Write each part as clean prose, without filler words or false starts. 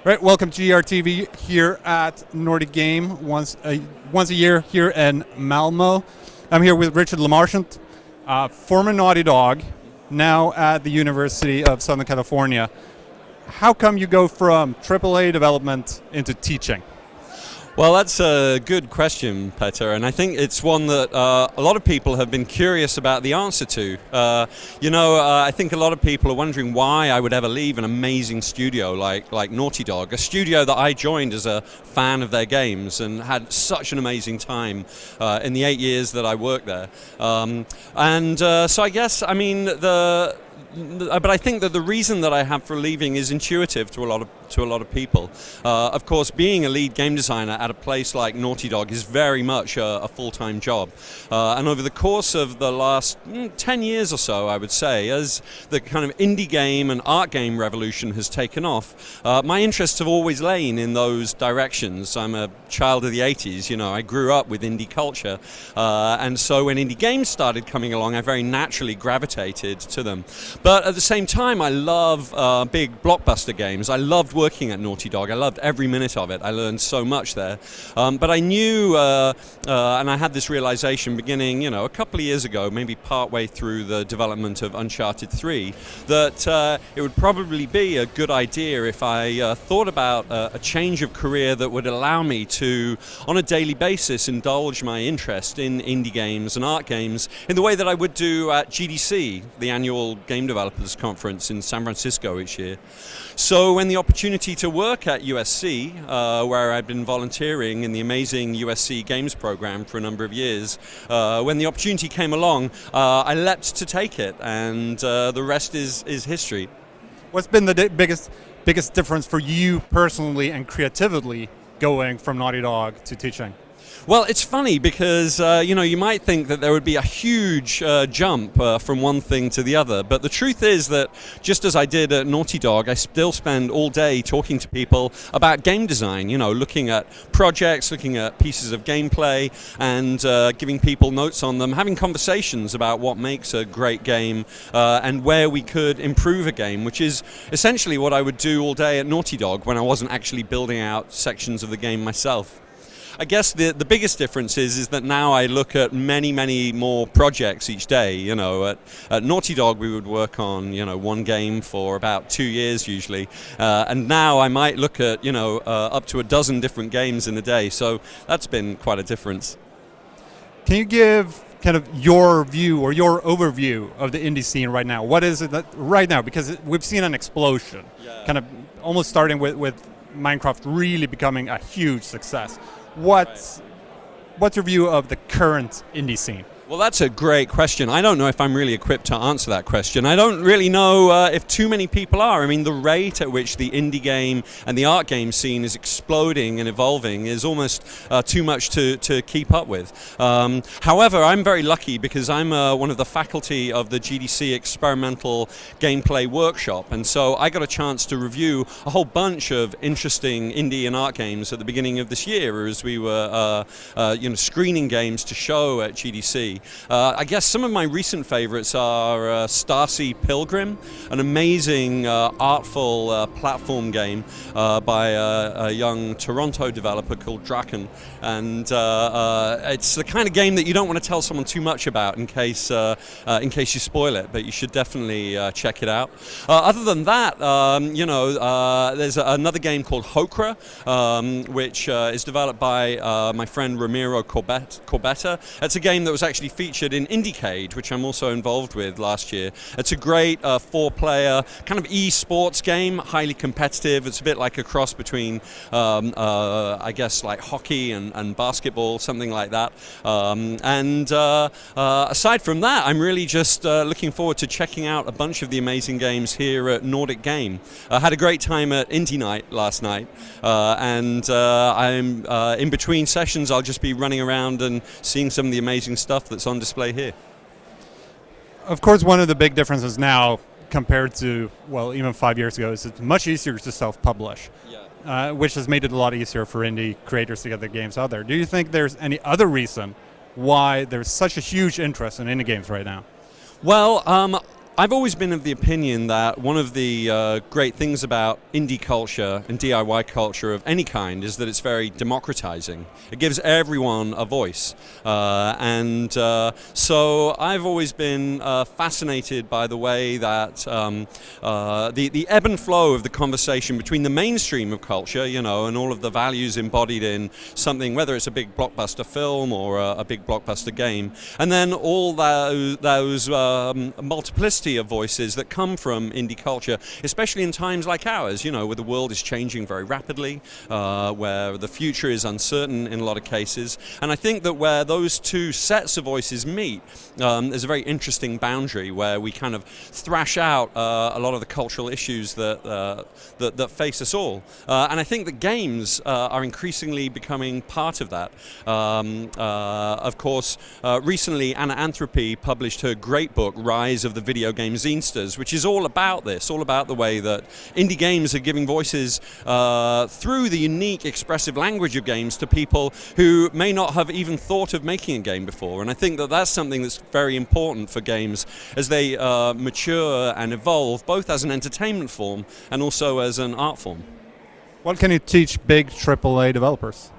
Right, welcome to GRTV here at Nordic Game once a year here in Malmo. I'm here with Richard Lemarchand, former Naughty Dog, now at the University of Southern California. How come you go from AAA development into teaching? Well, that's a good question, Peter, and I think it's one that a lot of people have been curious about the answer to. I think a lot of people are wondering why I would ever leave an amazing studio like Naughty Dog, a studio that I joined as a fan of their games and had such an amazing time in the 8 years that I worked there. So I guess, but I think that the reason that I have for leaving is intuitive to a lot of people. Of course, being a lead game designer at a place like Naughty Dog is very much a full-time job. And over the course of the last 10 years or so, I would say, as the kind of indie game and art game revolution has taken off, my interests have always lain in those directions. I'm a child of the 80s, I grew up with indie culture. And so when indie games started coming along, I very naturally gravitated to them. But at the same time, I love big blockbuster games. I loved working at Naughty Dog. I loved every minute of it. I learned so much there. But I knew, and I had this realization beginning, a couple of years ago, maybe partway through the development of Uncharted 3, that it would probably be a good idea if I thought about a change of career that would allow me to, on a daily basis, indulge my interest in indie games and art games in the way that I would do at GDC, the annual Game Developers Conference in San Francisco each year. So when the opportunity to work at USC, where I'd been volunteering in the amazing USC Games program for a number of years, when the opportunity came along, I leapt to take it, and the rest is history. What's been the biggest difference for you personally and creatively going from Naughty Dog to teaching? Well, it's funny because, you might think that there would be a huge jump from one thing to the other, but the truth is that just as I did at Naughty Dog, I still spend all day talking to people about game design, looking at projects, looking at pieces of gameplay, and giving people notes on them, having conversations about what makes a great game and where we could improve a game, which is essentially what I would do all day at Naughty Dog when I wasn't actually building out sections of the game myself. I guess the biggest difference is that now I look at many more projects each day. At Naughty Dog we would work on one game for about 2 years usually, and now I might look at up to a dozen different games in a day. So that's been quite a difference. Can you give kind of your view or your overview of the indie scene right now? What is it that right now? Because we've seen an explosion, kind of almost starting with Minecraft really becoming a huge success. What's your view of the current indie scene? Well, that's a great question. I don't know if I'm really equipped to answer that question. I don't really know if too many people are. I mean, the rate at which the indie game and the art game scene is exploding and evolving is almost too much to keep up with. However, I'm very lucky because I'm one of the faculty of the GDC Experimental Gameplay Workshop, and so I got a chance to review a whole bunch of interesting indie and art games at the beginning of this year as we were screening games to show at GDC. I guess some of my recent favorites are Starcy Pilgrim, an amazing artful platform game by a young Toronto developer called Draken, and it's the kind of game that you don't want to tell someone too much about in case you spoil it, but you should definitely check it out. Other than that, there's another game called Hokra, which is developed by my friend Ramiro Corbetta. It's a game that was actually featured in Indiecade, which I'm also involved with last year. It's a great 4-player kind of e-sports game, highly competitive. It's a bit like a cross between, I guess, like hockey and basketball, something like that. Aside from that, I'm really just looking forward to checking out a bunch of the amazing games here at Nordic Game. I had a great time at Indie Night last night, and I'm in between sessions. I'll just be running around and seeing some of the amazing stuff that's on display here. Of course, one of the big differences now compared to, well, even 5 years ago is it's much easier to self-publish, which has made it a lot easier for indie creators to get their games out there. Do you think there's any other reason why there's such a huge interest in indie games right now? Well, I've always been of the opinion that one of the great things about indie culture and DIY culture of any kind is that it's very democratizing. It gives everyone a voice. So I've always been fascinated by the way that the ebb and flow of the conversation between the mainstream of culture, and all of the values embodied in something, whether it's a big blockbuster film or a big blockbuster game, and then all those multiplicity of voices that come from indie culture, especially in times like ours, where the world is changing very rapidly, where the future is uncertain in a lot of cases. And I think that where those two sets of voices meet, there's a very interesting boundary where we kind of thrash out a lot of the cultural issues that face us all. And I think that games are increasingly becoming part of that. Of course, recently Anna Anthropy published her great book, Rise of the Video Game Zinesters, which is all about this, all about the way that indie games are giving voices through the unique expressive language of games to people who may not have even thought of making a game before. And I think that that's something that's very important for games as they mature and evolve, both as an entertainment form and also as an art form. What can you teach big AAA developers?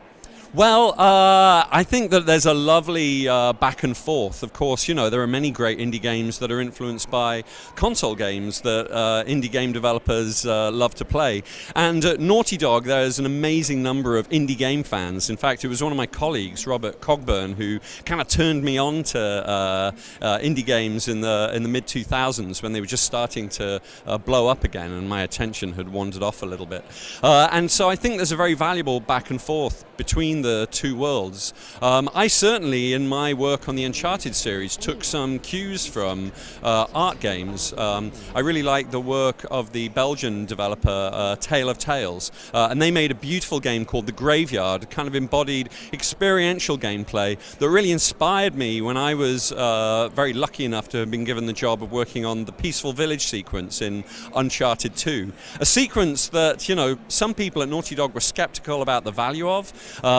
Well, I think that there's a lovely back and forth. Of course, there are many great indie games that are influenced by console games that indie game developers love to play. And at Naughty Dog, there's an amazing number of indie game fans. In fact, it was one of my colleagues, Robert Cogburn, who kind of turned me on to indie games in the mid-2000s when they were just starting to blow up again, and my attention had wandered off a little bit. And so I think there's a very valuable back and forth between the two worlds. I certainly, in my work on the Uncharted series, took some cues from art games. I really like the work of the Belgian developer Tale of Tales, and they made a beautiful game called The Graveyard, kind of embodied experiential gameplay that really inspired me when I was very lucky enough to have been given the job of working on the Peaceful Village sequence in Uncharted 2. A sequence that, some people at Naughty Dog were skeptical about the value of,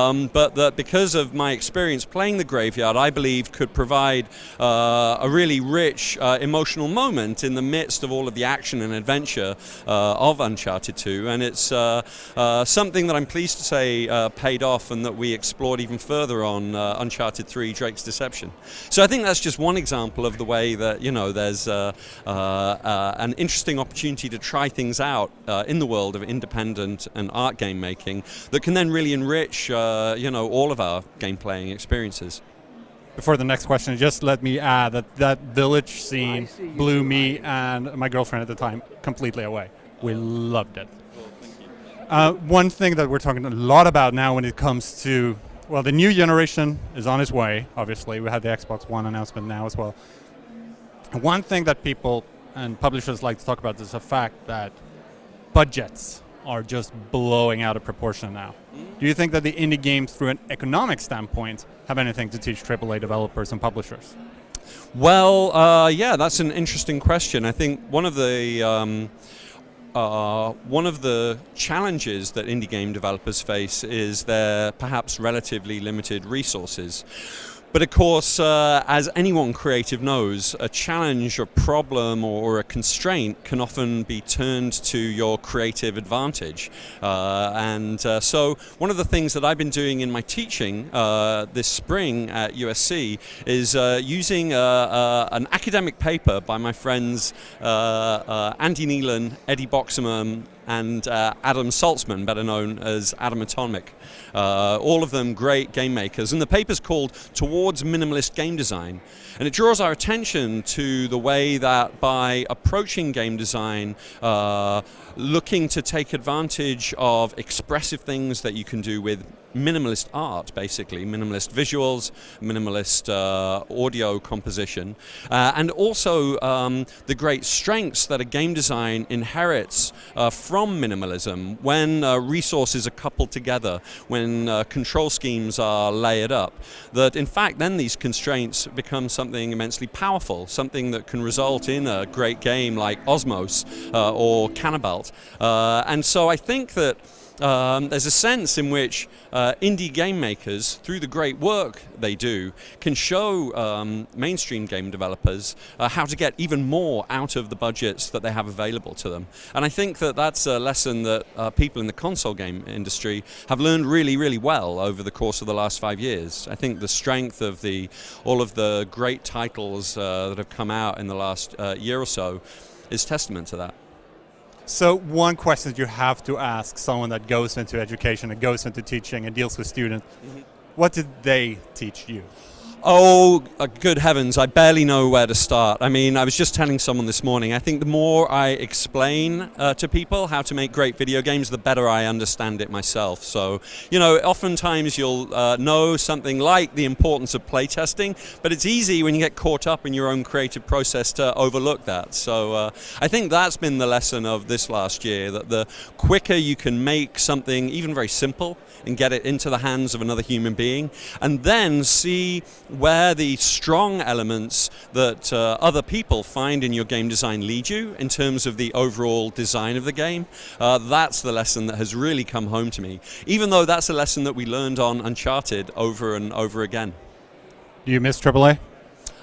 but that because of my experience playing The Graveyard, I believe could provide a really rich emotional moment in the midst of all of the action and adventure of Uncharted 2. And it's something that I'm pleased to say paid off and that we explored even further on Uncharted 3, Drake's Deception. So I think that's just one example of the way that, there's an interesting opportunity to try things out in the world of independent and art game making that can then really enrich all of our game playing experiences. Before the next question, just let me add that village scene blew me and my girlfriend at the time completely away. We loved it. One thing that we're talking a lot about now when it comes to, well, the new generation is on its way, obviously. We had the Xbox One announcement now as well. One thing that people and publishers like to talk about is the fact that budgets are just blowing out of proportion now. Do you think that the indie games, through an economic standpoint, have anything to teach AAA developers and publishers? Well, yeah, that's an interesting question. I think one of the challenges that indie game developers face is their perhaps relatively limited resources. But of course, as anyone creative knows, a challenge, a problem, or a constraint can often be turned to your creative advantage. So one of the things that I've been doing in my teaching this spring at USC is using an academic paper by my friends Andy Nealon, Eddie Boxeman, and Adam Saltzman, better known as Adam Atomic. All of them great game makers. And the paper's called Towards Minimalist Game Design. And it draws our attention to the way that by approaching game design, looking to take advantage of expressive things that you can do with minimalist art, basically, minimalist visuals, minimalist audio composition, and also the great strengths that a game design inherits from minimalism when resources are coupled together, when control schemes are layered up, that in fact then these constraints become something immensely powerful, something that can result in a great game like Osmos or Cannibalt. And so I think that there's a sense in which indie game makers, through the great work they do, can show mainstream game developers how to get even more out of the budgets that they have available to them. And I think that that's a lesson that people in the console game industry have learned really, really well over the course of the last 5 years. I think the strength of all of the great titles that have come out in the last year or so is testament to that. So one question that you have to ask someone that goes into education and goes into teaching and deals with students, what did they teach you? Oh, good heavens, I barely know where to start. I mean, I was just telling someone this morning, I think the more I explain to people how to make great video games, the better I understand it myself. So, you know, oftentimes you'll know something like the importance of playtesting, but it's easy when you get caught up in your own creative process to overlook that. So I think that's been the lesson of this last year, that the quicker you can make something even very simple and get it into the hands of another human being, and then see where the strong elements that other people find in your game design lead you in terms of the overall design of the game. That's the lesson that has really come home to me, even though that's a lesson that we learned on Uncharted over and over again. Do you miss AAA?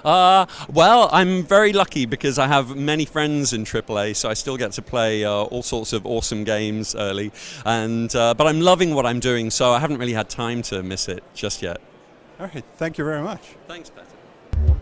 Well, I'm very lucky because I have many friends in AAA, so I still get to play all sorts of awesome games early. And but I'm loving what I'm doing, so I haven't really had time to miss it just yet. All right, thank you very much. Thanks, Peter.